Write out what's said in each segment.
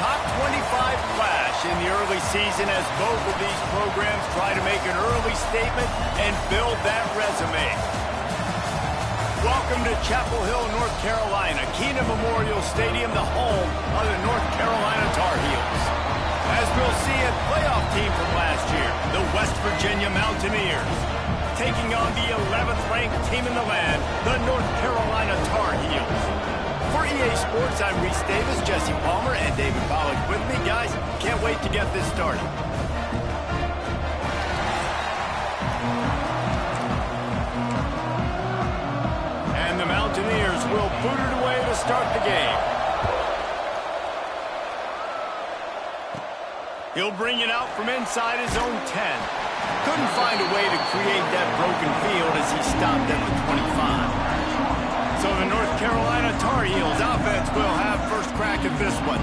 top 25 clash in the early season as both of these programs try to make an early statement and build that resume. Welcome to Chapel Hill, North Carolina, Keenan Memorial Stadium, the home of the North Carolina Tar Heels. As we'll see, a playoff team from last year, the West Virginia Mountaineers, taking on the 11th ranked team in the land, the North Carolina Tar Heels. For EA Sports, I'm Reese Davis, Jesse Palmer, and David Pollack with me. Guys, can't wait to get this started. And the Mountaineers will boot it away to start the game. He'll bring it out from inside his own 10. Couldn't find a way to create that broken field as he stopped at the 25. So the North Carolina Tar Heels offense will have first crack at this one.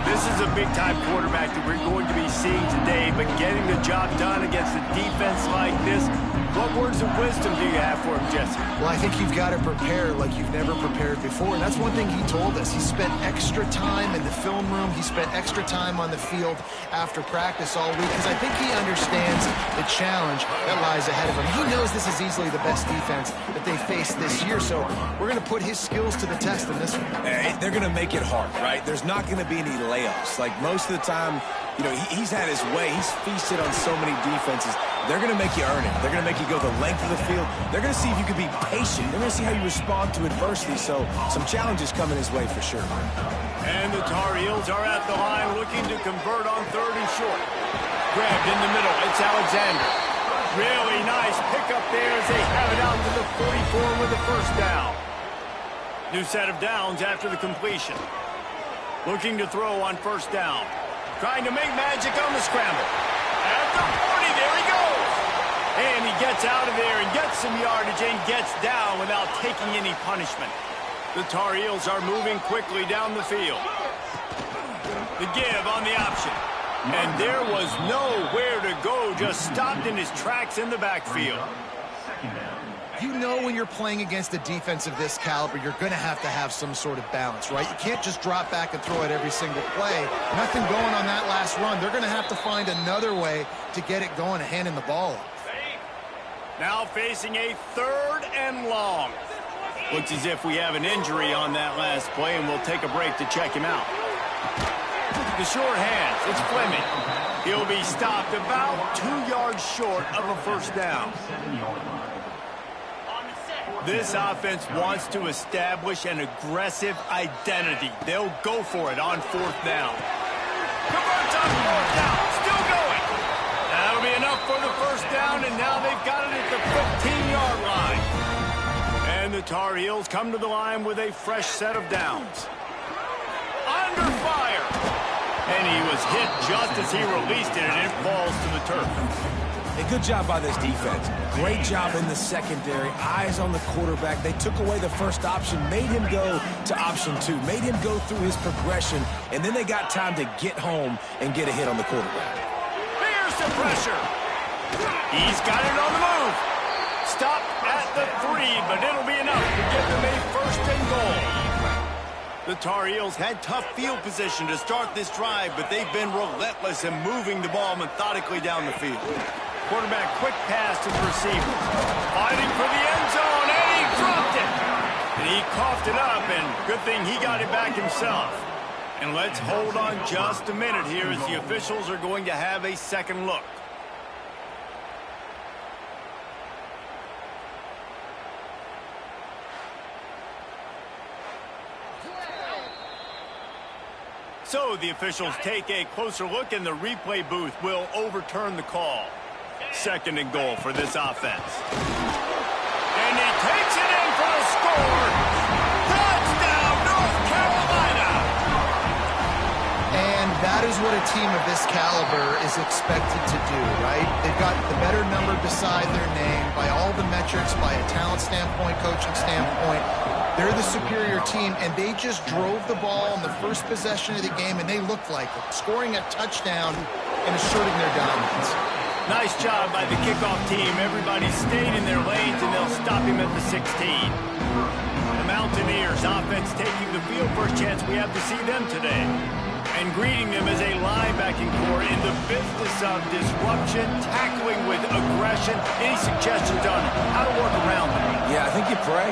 This is a big-time quarterback that we're going to be seeing today, but getting the job done against a defense like this, what words of wisdom do you have for him, Jesse? Well, I think you've got to prepare like you've never prepared before. And that's one thing he told us. He spent extra time in the film room. He spent extra time on the field after practice all week because I think he understands the challenge that lies ahead of him. He knows this is easily the best defense that they face this year. So we're going to put his skills to the test in this one. They're going to make it hard, right? There's not going to be any layups. Like most of the time, you know, he's had his way. He's feasted on so many defenses. They're going to make you earn it. They're going to make you go the length of the field. They're going to see if you can be patient. They're going to see how you respond to adversity. So some challenges coming his way for sure. And the Tar Heels are at the line looking to convert on 3rd and short. Grabbed in the middle. It's Alexander. Really nice pickup there as they have it out to the 44 with the first down. New set of downs after the completion. Looking to throw on 1st down. Trying to make magic on the scramble. At the 40, there he goes. And he gets out of there and gets some yardage and gets down without taking any punishment. The Tar Heels are moving quickly down the field. The give on the option. And there was nowhere to go, just stopped in his tracks in the backfield. You know when you're playing against a defense of this caliber, you're going to have some sort of balance, right? You can't just drop back and throw it every single play. Nothing going on that last run. They're going to have to find another way to get it going and handing the ball off. Now facing a 3rd and long. Looks as if we have an injury on that last play, and we'll take a break to check him out. The short hands, it's Fleming. He'll be stopped about 2 yards short of a 1st down. This offense wants to establish an aggressive identity. They'll go for it on 4th down. Converts on 4th down. Still going. That'll be enough for the 1st down, and now they've got it at the 15-yard line. And the Tar Heels come to the line with a fresh set of downs. Under fire. And he was hit just as he released it, and it falls to the turf. A good job by this defense. Great job in the secondary. Eyes on the quarterback. They took away the first option, made him go to option 2, made him go through his progression, and then they got time to get home and get a hit on the quarterback. Here's the pressure. He's got it on the move. Stop at the 3, but it'll be enough to give them a 1st and goal. The Tar Heels had tough field position to start this drive, but they've been relentless in moving the ball methodically down the field. Quarterback quick pass to the receiver. Fighting for the end zone, and he dropped it. And he coughed it up, and good thing he got it back himself. And let's hold on just a minute here as the officials are going to have a second look. So the officials take a closer look, and the replay booth will overturn the call. 2nd and goal for this offense. And he takes it in for a score. Touchdown, North Carolina! And that is what a team of this caliber is expected to do, right? They've got the better number beside their name by all the metrics, by a talent standpoint, coaching standpoint. They're the superior team, and they just drove the ball in the first possession of the game, and they looked like it, scoring a touchdown and asserting their dominance. Nice job by the kickoff team. Everybody stayed in their lanes, and they'll stop him at the 16. The Mountaineers offense taking the field. First chance we have to see them today. And greeting them as a linebacking core in the business of disruption, tackling with aggression. Any suggestions on how to work around them? Yeah, I think you pray.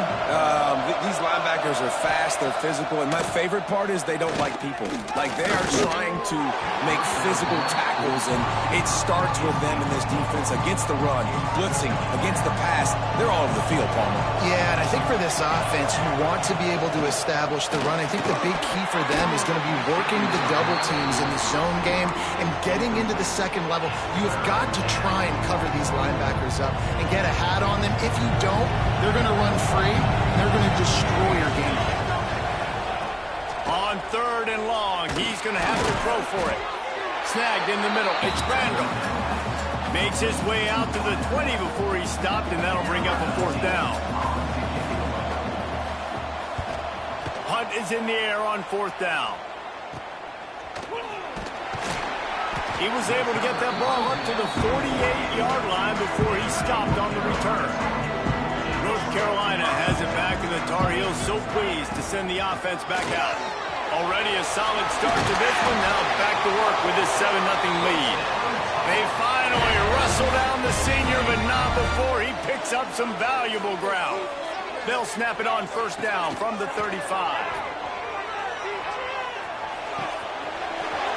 These linebackers are fast, they're physical, and my favorite part is they don't like people. Like, they are trying to make physical tackles, and it starts with them in this defense against the run, blitzing, against the pass. They're all over the field, Palmer. Yeah, and I think for this offense, you want to be able to establish the run. I think the big key for them is going to be working the double teams in the zone game and getting into the second level. You've got to try and cover these linebackers up and get a hat on them. If you don't, they're going to run free, and they're going to destroy your game plan. On 3rd and long, he's going to have to throw for it. Snagged in the middle. It's Randall. Makes his way out to the 20 before he stopped, and that'll bring up a 4th down. Hunt is in the air on 4th down. He was able to get that ball up to the 48-yard line before he stopped on the return. North Carolina has it back, and the Tar Heels so pleased to send the offense back out. Already a solid start to this one. Now back to work with this 7-0 lead. They finally wrestle down the senior, but not before he picks up some valuable ground. They'll snap it on 1st down from the 35.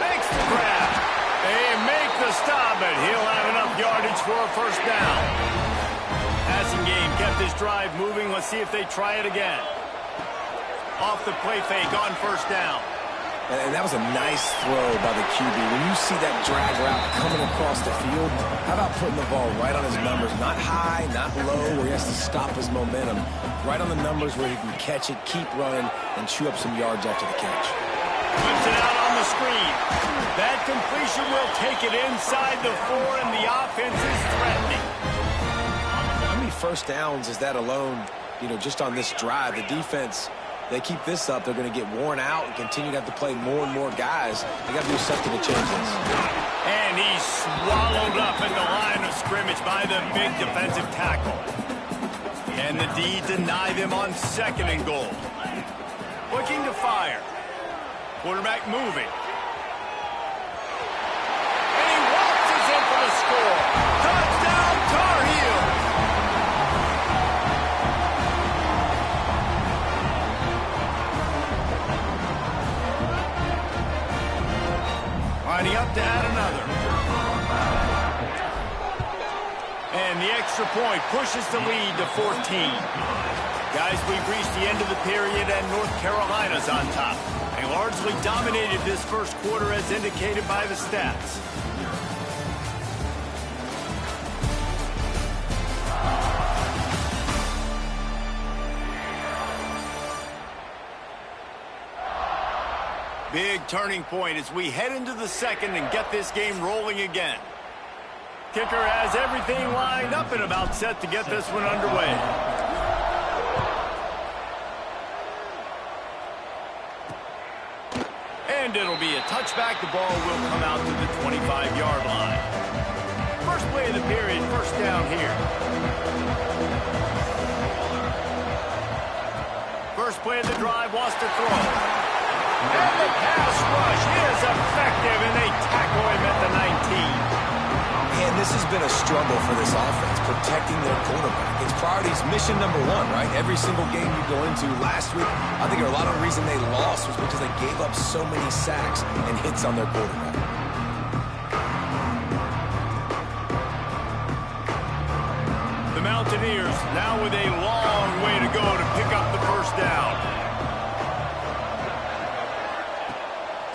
Thanks to grab. They make the stop, but he'll have enough yardage for a 1st down. Passing game kept this drive moving. Let's see if they try it again. Off the play fake on 1st down. And that was a nice throw by the QB. When you see that drag route coming across the field, how about putting the ball right on his numbers? Not high, not low, where he has to stop his momentum. Right on the numbers where he can catch it, keep running, and chew up some yards after the catch. Whips it out on the screen. That completion will take it inside the 4, and the offense is threatening. How many 1st downs is that alone, just on this drive? The defense, they keep this up, they're going to get worn out and continue to have to play more and more guys. They got to do something to change this. And he's swallowed up at the line of scrimmage by the big defensive tackle. And the D deny them on 2nd and goal. Looking to fire. Quarterback moving. And he waltzes in for the score. Touchdown, Tar Heels! Lining up to add another. And the extra point pushes the lead to 14. Guys, we've reached the end of the period, and North Carolina's on top. They largely dominated this 1st quarter as indicated by the stats. Big turning point as we head into the 2nd and get this game rolling again. Kicker has everything lined up and about set to get this one underway. And it'll be a touchback. The ball will come out to the 25-yard line. First play of the period, 1st down here. First play of the drive, wants to throw. And the pass rush is effective, and they tackle him at the 19. And this has been a struggle for this offense, protecting their quarterback. It's priorities, mission number 1, right? Every single game you go into. Last week, I think a lot of the reason they lost was because they gave up so many sacks and hits on their quarterback. The Mountaineers now with a long way to go to pick up the 1st down.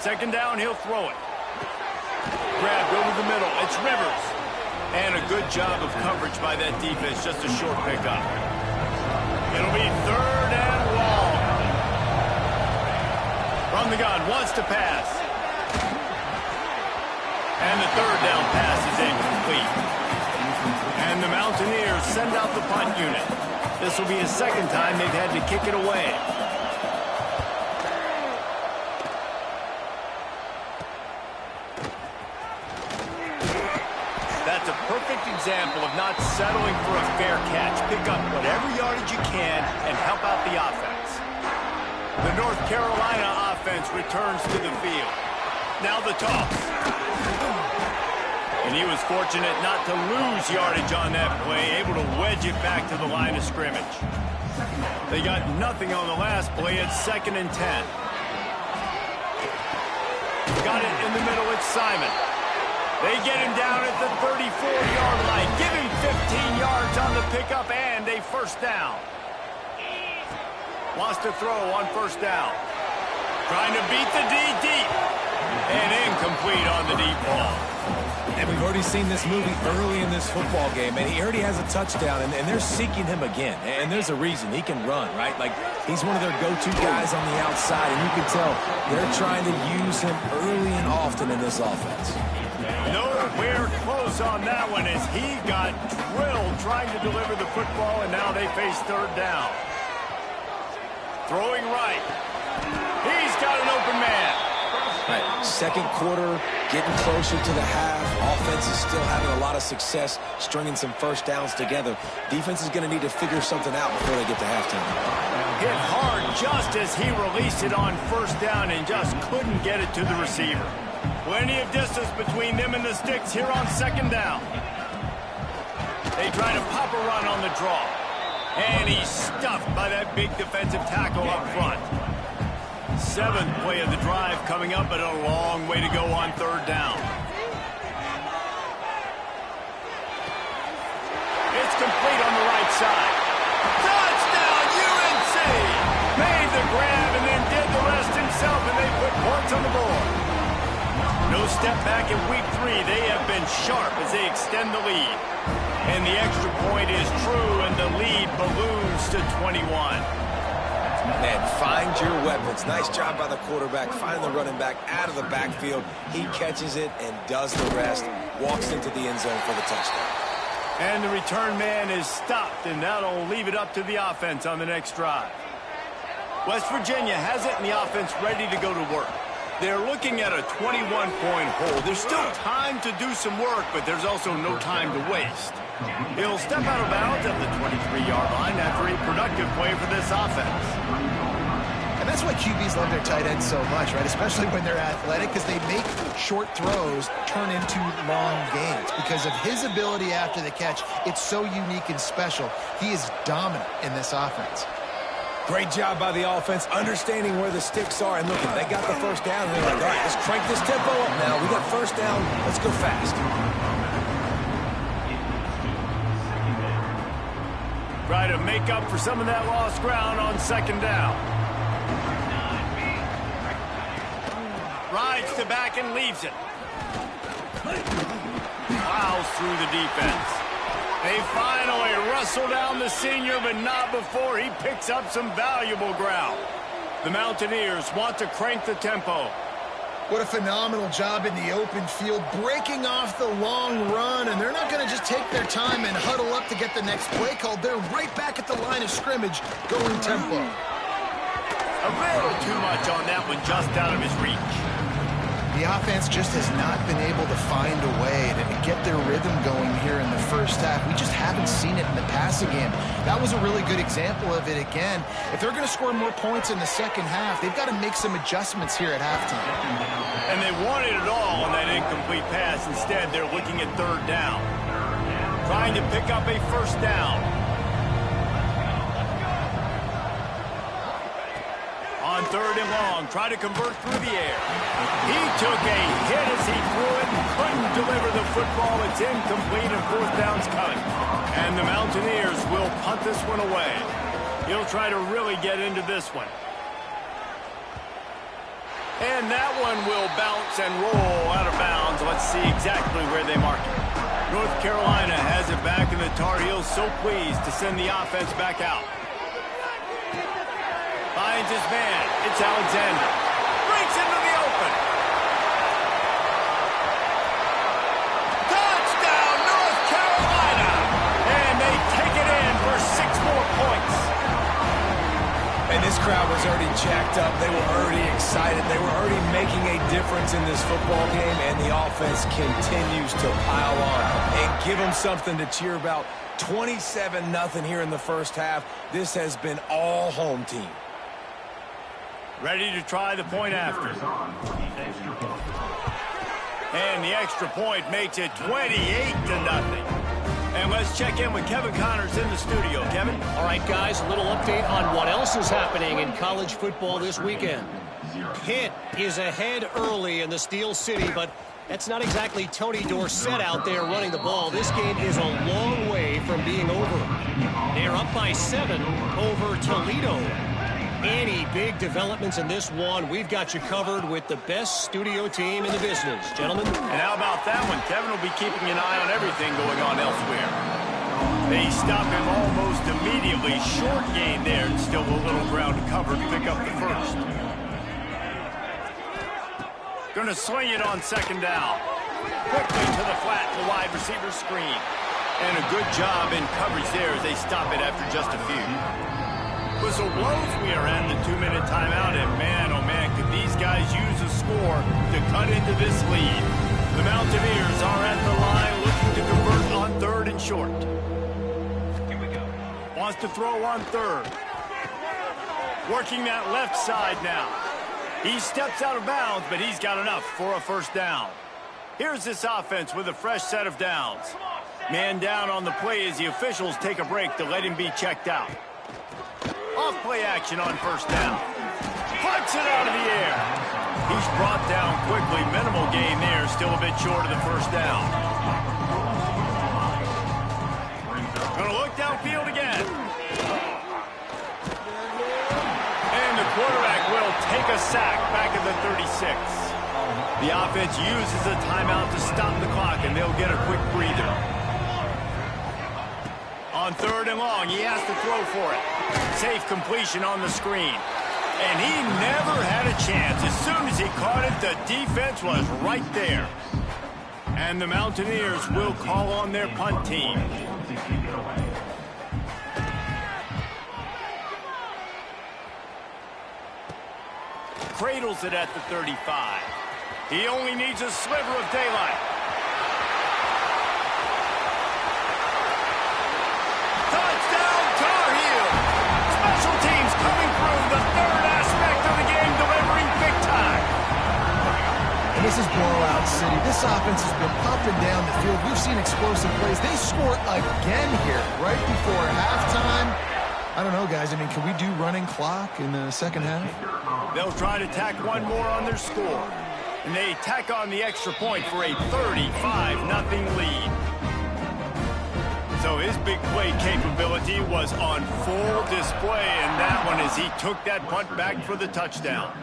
2nd down, he'll throw it. Grabbed over the middle. It's Rivers. And a good job of coverage by that defense. Just a short pickup. It'll be 3rd and long. From the gun, wants to pass. And the 3rd down pass is incomplete. And the Mountaineers send out the punt unit. This will be the 2nd time they've had to kick it away. That's a perfect example of not settling for a fair catch. Pick up whatever yardage you can and help out the offense. The North Carolina offense returns to the field. Now the toss. And he was fortunate not to lose yardage on that play, able to wedge it back to the line of scrimmage. They got nothing on the last play. It's 2nd and 10. Got it in the middle. It's Simon. They get him down at the 34-yard line. Give him 15 yards on the pickup and a first down. Wants to throw on first down. Trying to beat the D deep. And incomplete on the deep ball. And we've already seen this movie early in this football game, and he already has a touchdown, and they're seeking him again. And there's a reason. He can run, right? Like, he's one of their go-to guys on the outside, and you can tell they're trying to use him early and often in this offense. Nowhere close on that one as he got drilled trying to deliver the football, and now they face third down. Throwing right. He's got an open man. Right. Second quarter, getting closer to the half. Offense is still having a lot of success stringing some first downs together. Defense is going to need to figure something out before they get to halftime. Hit hard just as he released it on first down and just couldn't get it to the receiver. Plenty of distance between them and the sticks here on second down. They try to pop a run on the draw. And he's stuffed by that big defensive tackle up front. 7th play of the drive coming up, but a long way to go on third down. It's complete on the right side. Touchdown, UNC! Made the grab and then did the rest himself, and they put points on the board. No step back in week 3. They have been sharp as they extend the lead. And the extra point is true, and the lead balloons to 21. Man, find your weapons. Nice job by the quarterback, finding the running back out of the backfield. He catches it and does the rest. Walks into the end zone for the touchdown. And the return man is stopped, and that'll leave it up to the offense on the next drive. West Virginia has it, and the offense ready to go to work. They're looking at a 21-point hole. There's still time to do some work, but there's also no time to waste. He'll step out of bounds at the 23-yard line after a productive play for this offense. And that's why QBs love their tight ends so much, right? Especially when they're athletic, because they make short throws turn into long gains. Because of his ability after the catch, it's so unique and special. He is dominant in this offense. Great job by the offense, understanding where the sticks are. And look, they got the first down. They're like, all right, let's crank this tempo up now. We got first down. Let's go fast. Try to make up for some of that lost ground on second down. Rides to back and leaves it. Plows through the defense. They finally wrestle down the senior, but not before he picks up some valuable ground. The Mountaineers want to crank the tempo. What a phenomenal job in the open field, breaking off the long run, and they're not going to just take their time and huddle up to get the next play called. They're right back at the line of scrimmage, going tempo. A little too much on that one, just out of his reach. The offense just has not been able to find a way to get their rhythm going here in the first half. We just haven't seen it in the passing game. That was a really good example of it again. If they're going to score more points in the second half, they've got to make some adjustments here at halftime. And they wanted it all on that incomplete pass. Instead, they're looking at third down. Trying to pick up a first down. On third and long, try to convert through the air. He took a hit as he threw it and couldn't deliver the football. It's incomplete and fourth down's coming. And the Mountaineers will punt this one away. He'll try to really get into this one. And that one will bounce and roll out of bounds. Let's see exactly where they mark it. North Carolina has it back, and the Tar Heels so pleased to send the offense back out. Finds his man. It's Alexander. Breaks into the open. Touchdown, North Carolina! And they take it in for 6 more points. And this crowd was already jacked up. They were already excited. They were already making a difference in this football game, and the offense continues to pile on and give them something to cheer about. 27-0 here in the first half. This has been all home team. Ready to try the point after. And the extra point makes it 28-0. And let's check in with Kevin Connors in the studio. Kevin? All right, guys, a little update on what else is happening in college football this weekend. Pitt is ahead early in the Steel City, but that's not exactly Tony Dorsett out there running the ball. This game is a long way from being over. They're up by 7 over Toledo. Any big developments in this one, we've got you covered with the best studio team in the business. Gentlemen? And how about that one? Kevin will be keeping an eye on everything going on elsewhere. They stop him almost immediately. Short gain there, and still a little ground to cover to pick up the first. Going to swing it on second down. Quickly to the flat, the wide receiver screen. And a good job in coverage there as they stop it after just a few. Whistle blows, we are at the 2-minute timeout, and man, oh man, could these guys use a score to cut into this lead. The Mountaineers are at the line looking to convert on 3rd and short. Here we go. Wants to throw on 3rd. Working that left side now. He steps out of bounds, but he's got enough for a first down. Here's this offense with a fresh set of downs. Man down on the play as the officials take a break to let him be checked out. Off play action on first down. Flips it out of the air. He's brought down quickly. Minimal gain there. Still a bit short of the first down. Going to look downfield again. And the quarterback will take a sack back at the 36. The offense uses a timeout to stop the clock, and they'll get a quick breather. On 3rd and long, he has to throw for it. Safe completion on the screen. And he never had a chance. As soon as he caught it, the defense was right there. And the Mountaineers will call on their punt team. Cradles it at the 35. He only needs a sliver of daylight. Touchdown, Tar Heel! Special teams coming through, the 3rd aspect of the game, delivering big time. And this is blowout city. This offense has been up and down the field. We've seen explosive plays. They score again here right before halftime. I don't know, guys. I mean, can we do running clock in the second half? They'll try to tack one more on their score. And they tack on the extra point for a 35-0 lead. So his big play capability was on full display, and that one as he took that punt back for the touchdown.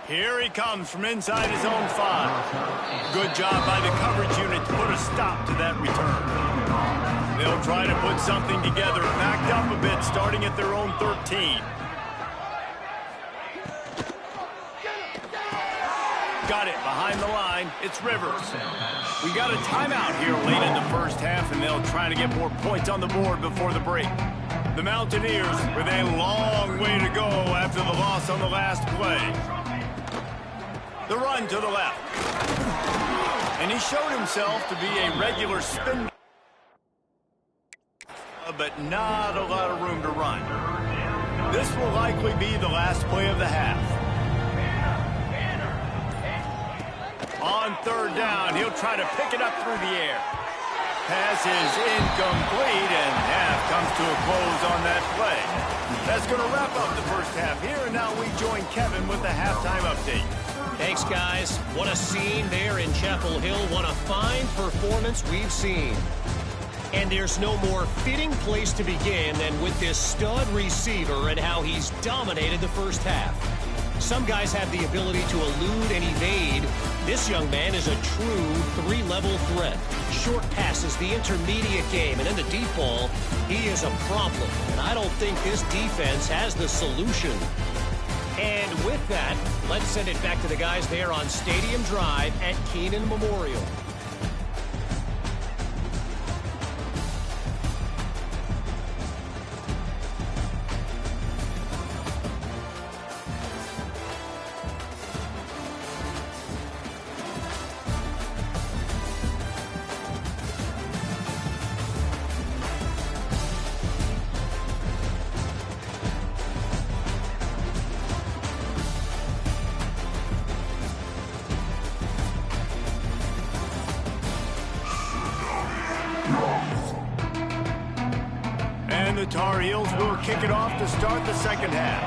Here he comes from inside his own 5. Good job by the coverage unit to put a stop to that return. They'll try to put something together, backed up a bit, starting at their own 13. Got it behind the line. It's Rivers. We got a timeout here late in the first half, and they'll try to get more points on the board before the break. The Mountaineers with a long way to go after the loss on the last play. The run to the left. And he showed himself to be a regular spin, but not a lot of room to run. This will likely be the last play of the half. On 3rd down, he'll try to pick it up through the air. Pass is incomplete, and half comes to a close on that play. That's going to wrap up the first half here, and now we join Kevin with the halftime update. Thanks, guys. What a scene there in Chapel Hill. What a fine performance we've seen. And there's no more fitting place to begin than with this stud receiver and how he's dominated the first half. Some guys have the ability to elude and evade. This young man is a true 3-level threat. Short passes, the intermediate game, and in the deep ball, he is a problem. And I don't think this defense has the solution. And with that, let's send it back to the guys there on Stadium Drive at Keenan Memorial. Tar Heels will kick it off to start the second half.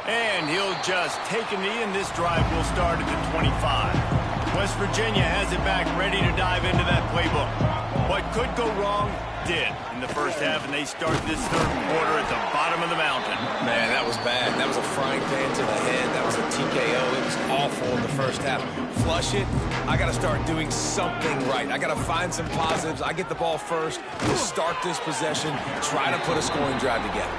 And he'll just take a knee, and this drive will start at the 25. West Virginia has it back, ready to dive into that playbook. What could go wrong did in the first half, and they start this third quarter at the bottom of the mountain. Man, that was bad. That was a frying pan to the head. That was a TKO. It was awful in the first half. Flush it. I got to start doing something right. I got to find some positives. I get the ball first to start this possession, try to put a scoring drive together.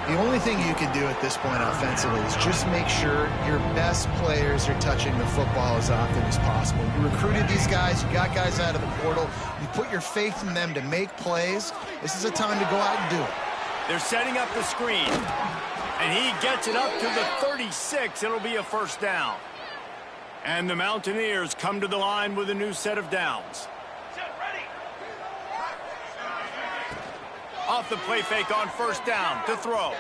The only thing you can do at this point offensively is just make sure your best players are touching the football as often as possible. You recruited these guys. You got guys out of the portal. You put your faith in them to make plays. This is a time to go out and do it. They're setting up the screen, and he gets it up to the 36. It'll be a first down. And the Mountaineers come to the line with a new set of downs. Off the play fake on first down to throw.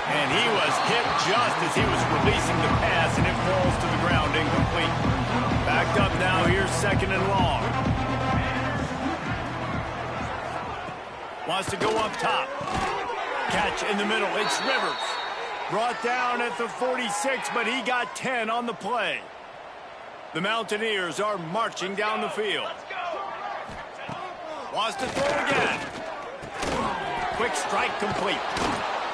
And he was hit just as he was releasing the pass, and it falls to the ground incomplete. Backed up now, here's second and long. Wants to go up top. Catch in the middle, it's Rivers. Brought down at the 46, but he got 10 on the play. The Mountaineers are marching down the field. Wants to throw again. Quick strike complete.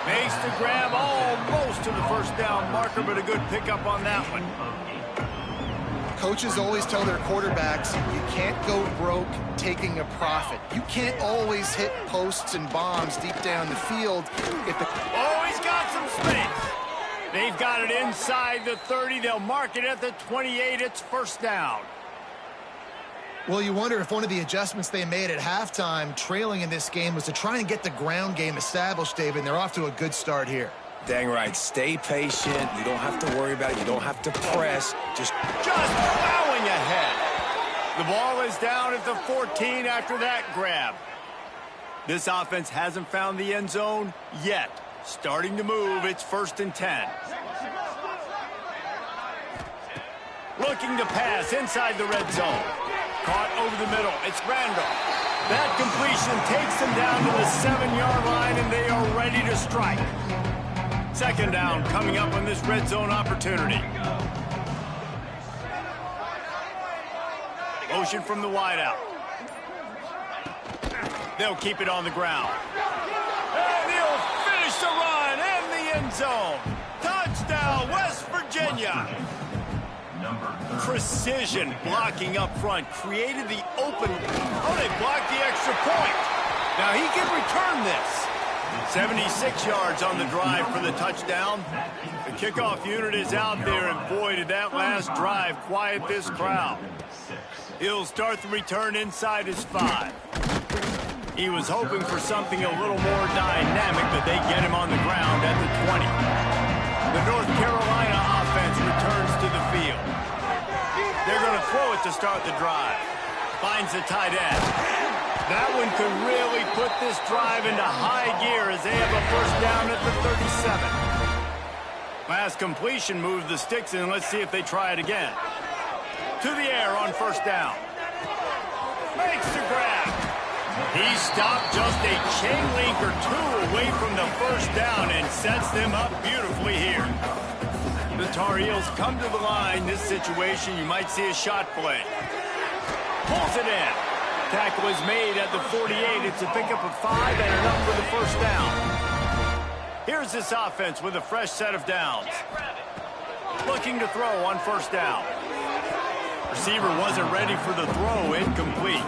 Makes the grab almost to the first down marker, but a good pickup on that one. Coaches always tell their quarterbacks, you can't go broke taking a profit. You can't always hit posts and bombs deep down the field. Oh, he's got some space. They've got it inside the 30. They'll mark it at the 28. It's first down. Well, you wonder if one of the adjustments they made at halftime, trailing in this game, was to try and get the ground game established, David, and they're off to a good start here. Dang right. Stay patient. You don't have to worry about it. You don't have to press. Just plowing ahead. The ball is down at the 14 after that grab. This offense hasn't found the end zone yet. Starting to move. It's first and 10. Looking to pass inside the red zone. Caught over the middle. It's Randall. That completion takes them down to the 7-yard line, and they are ready to strike. Second down coming up on this red zone opportunity. Motion from the wideout. They'll keep it on the ground. And he'll finish the run in the end zone. Touchdown, West Virginia. Precision blocking up front created the open. Oh, they blocked the extra point. Now he can return this. 76 yards on the drive for the touchdown. The kickoff unit is out there, and boy, did that last drive quiet this crowd. He'll start the return inside his 5. He was hoping for something a little more dynamic, but they get him on the ground at the 20. The North Carolina offense returns to the field. They're going to throw it to start the drive. Finds the tight end. That one could really put this drive into high gear as they have a first down at the 37. Last completion moves the sticks in. Let's see if they try it again. To the air on first down. Makes the grab. He stopped just a chain link or two away from the first down and sets them up beautifully here. The Tar Heels come to the line. This situation, you might see a shot play. Pulls it in. Tackle is made at the 48. It's a pickup of 5 and enough for the first down. Here's this offense with a fresh set of downs. Looking to throw on first down. Receiver wasn't ready for the throw. Incomplete.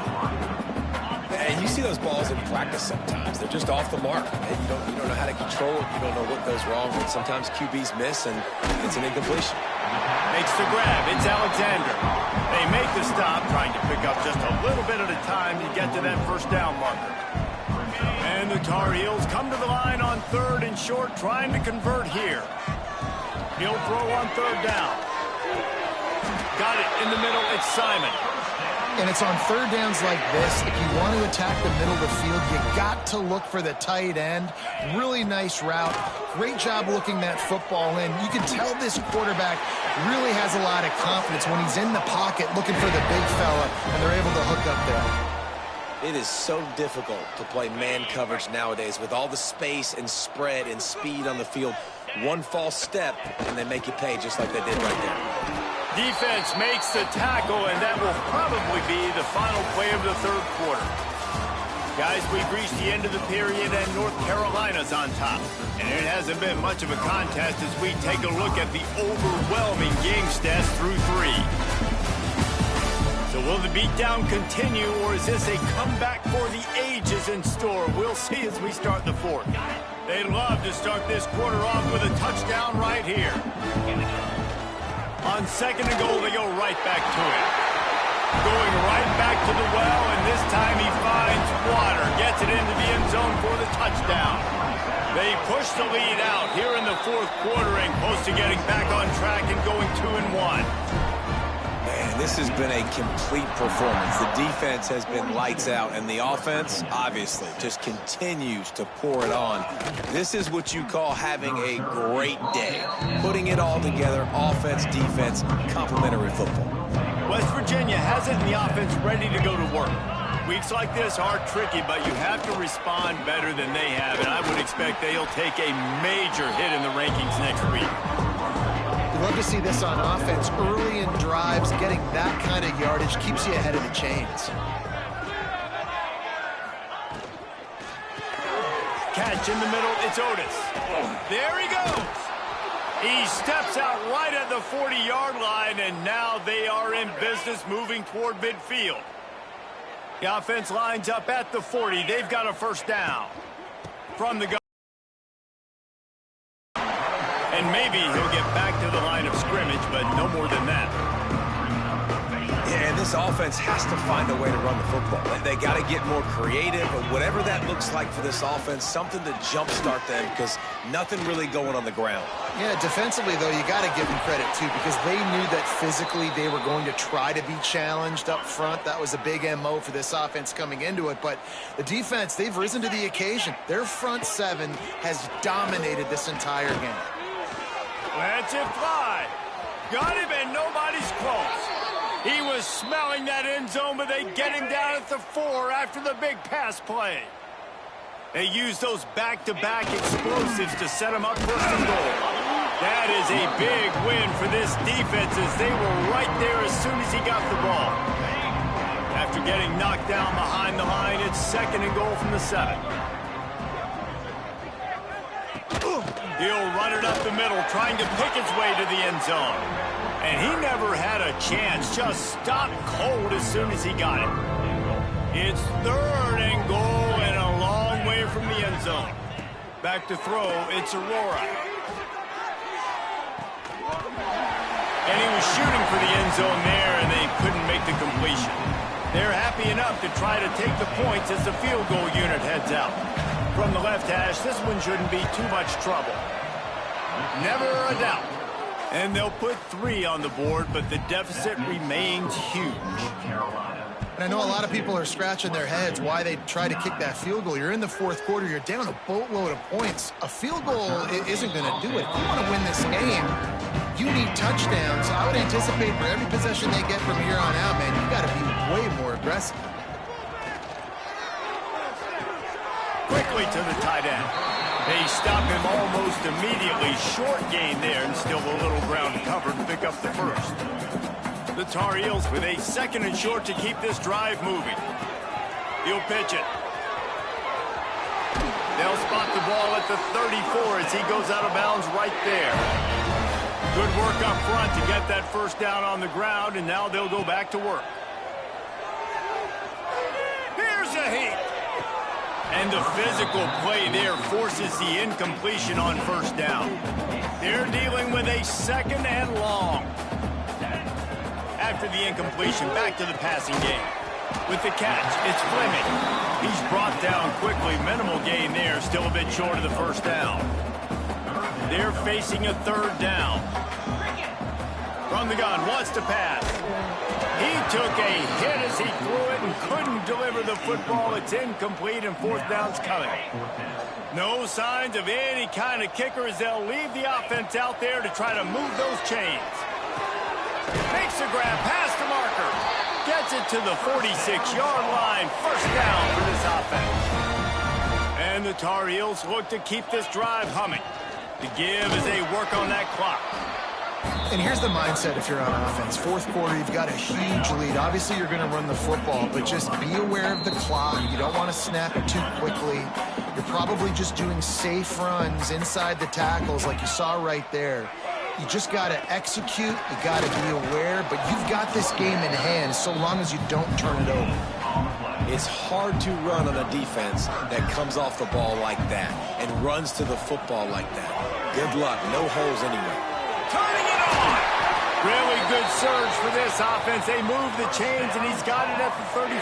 And you see those balls in practice sometimes. They're just off the mark. And you don't know how to control it. You don't know what goes wrong. And sometimes QBs miss, and it's an incompletion. Makes the grab. It's Alexander. They make the stop, trying to pick up just a little bit at a time to get to that first down marker. And the Tar Heels come to the line on third and short, trying to convert here. He'll throw on third down. Got it in the middle. It's Simon. And it's on third downs like this. If you want to attack the middle of the field, you got to look for the tight end. Really nice route. Great job looking that football in. You can tell this quarterback really has a lot of confidence when he's in the pocket looking for the big fella, and they're able to hook up there. It is so difficult to play man coverage nowadays with all the space and spread and speed on the field. One false step, and they make you pay just like they did right there. Defense makes the tackle, and that will probably be the final play of the third quarter. Guys, we've reached the end of the period, and North Carolina's on top. And it hasn't been much of a contest as we take a look at the overwhelming game stats through 3. So will the beatdown continue, or is this a comeback for the ages in store? We'll see as we start the fourth. They'd love to start this quarter off with a touchdown right here. On second and goal, they go right back to it. Going right back to the well, and this time he finds water. Gets it into the end zone for the touchdown. They push the lead out here in the fourth quarter and close to getting back on track and going 2-1. Man, this has been a complete performance. The defense has been lights out, and the offense, obviously, just continues to pour it on. This is what you call having a great day. Putting it all together, offense, defense, complementary football. West Virginia has it in the offense ready to go to work. Weeks like this are tricky, but you have to respond better than they have, and I would expect they'll take a major hit in the rankings next week. You'd love to see this on offense. Early in drives, getting that kind of yardage keeps you ahead of the chains. Catch in the middle, it's Otis. There he goes. He steps out right at the 40-yard line, and now they are in business moving toward midfield. The offense lines up at the 40. They've got a first down. From the gun. And maybe he'll get back to the line of scrimmage, but no more than that. Yeah, and this offense has to find a way to run the football. They got to get more creative, but whatever that looks like for this offense, something to jumpstart them because nothing really going on the ground. Yeah, defensively, though, you got to give them credit, too, because they knew that physically they were going to try to be challenged up front. That was a big MO for this offense coming into it. But the defense, they've risen to the occasion. Their front seven has dominated this entire game. Lets it fly. Got him, and nobody's close. He was smelling that end zone, but they get him down at the 4 after the big pass play. They use those back-to-back explosives to set him up first and goal. That is a big win for this defense as they were right there as soon as he got the ball. After getting knocked down behind the line, it's second and goal from the 7. He'll run it up the middle, trying to pick his way to the end zone. And he never had a chance, just stopped cold as soon as he got it. It's third and goal and a long way from the end zone. Back to throw, it's Aurora. And he was shooting for the end zone there, and they couldn't make the completion. They're happy enough to try to take the points as the field goal unit heads out. From the left hash, this one shouldn't be too much trouble. Never a doubt. And they'll put 3 on the board, but the deficit remains huge. And I know a lot of people are scratching their heads why they try to kick that field goal. You're in the fourth quarter. You're down a boatload of points. A field goal isn't going to do it. If you want to win this game, you need touchdowns. I would anticipate for every possession they get from here on out, man, you got to be way more aggressive. Quickly to the tight end. They stop him almost immediately. Short gain there, and still a little ground covered to pick up the first. The Tar Heels with a second and short to keep this drive moving. He'll pitch it. They'll spot the ball at the 34 as he goes out of bounds right there. Good work up front to get that first down on the ground, and now they'll go back to work. Here's a heat. And the physical play there forces the incompletion on first down. They're dealing with a second and long. After the incompletion, back to the passing game. With the catch, it's Fleming. He's brought down quickly. Minimal gain there, still a bit short of the first down. They're facing a third down. From the gun, wants to pass. He took a hit as he threw it and couldn't deliver the football. It's incomplete and fourth down's coming. No signs of any kind of kicker as they'll leave the offense out there to try to move those chains. Makes a grab past the marker. Gets it to the 46-yard line. First down for this offense. And the Tar Heels look to keep this drive humming. The give as they work on that clock. And here's the mindset if you're on offense. Fourth quarter, you've got a huge lead. Obviously, you're going to run the football, but just be aware of the clock. You don't want to snap it too quickly. You're probably just doing safe runs inside the tackles like you saw right there. You just got to execute. You got to be aware, but you've got this game in hand so long as you don't turn it over. It's hard to run on a defense that comes off the ball like that and runs to the football like that. Good luck. No holes anywhere. Turning it on. Really good surge for this offense. They move the chains, and he's got it at the 34.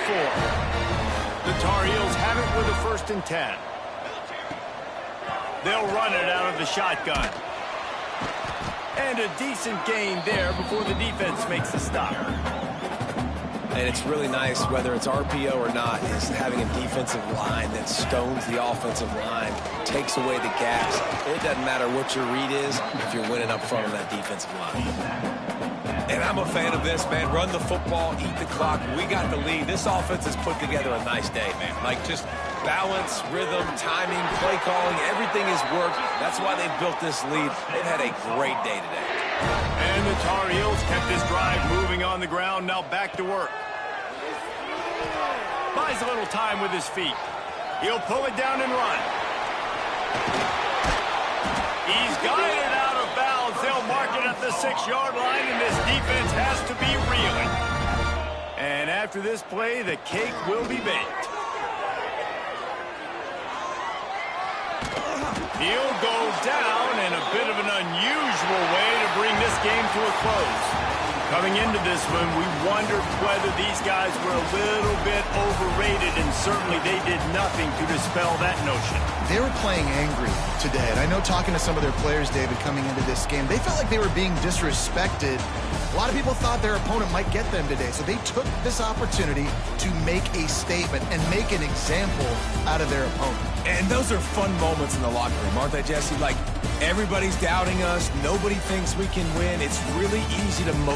The Tar Heels have it with a 1st and 10. They'll run it out of the shotgun. And a decent gain there before the defense makes the stop. And it's really nice, whether it's RPO or not, is having a defensive line that stones the offensive line, takes away the gaps. It doesn't matter what your read is if you're winning up front on that defensive line. And I'm a fan of this, man. Run the football, eat the clock. We got the lead. This offense has put together a nice day, man. Like, just balance, rhythm, timing, play calling, everything has worked. That's why they've built this lead. They've had a great day today. And the Tar Heels kept this drive moving on the ground. Now back to work. Buys a little time with his feet. He'll pull it down and run. He's got it out of bounds. They'll mark it at the 6-yard line, and this defense has to be reeling. And after this play, the cake will be baked. He'll go down in a bit of an unusual way to bring this game to a close. Coming into this one, we wondered whether these guys were a little bit overrated, and certainly they did nothing to dispel that notion. They were playing angry today, and I know talking to some of their players, David, coming into this game, they felt like they were being disrespected. A lot of people thought their opponent might get them today, so they took this opportunity to make a statement and make an example out of their opponent. And those are fun moments in the locker room, aren't they, Jesse? Like, everybody's doubting us. Nobody thinks we can win. It's really easy to motivate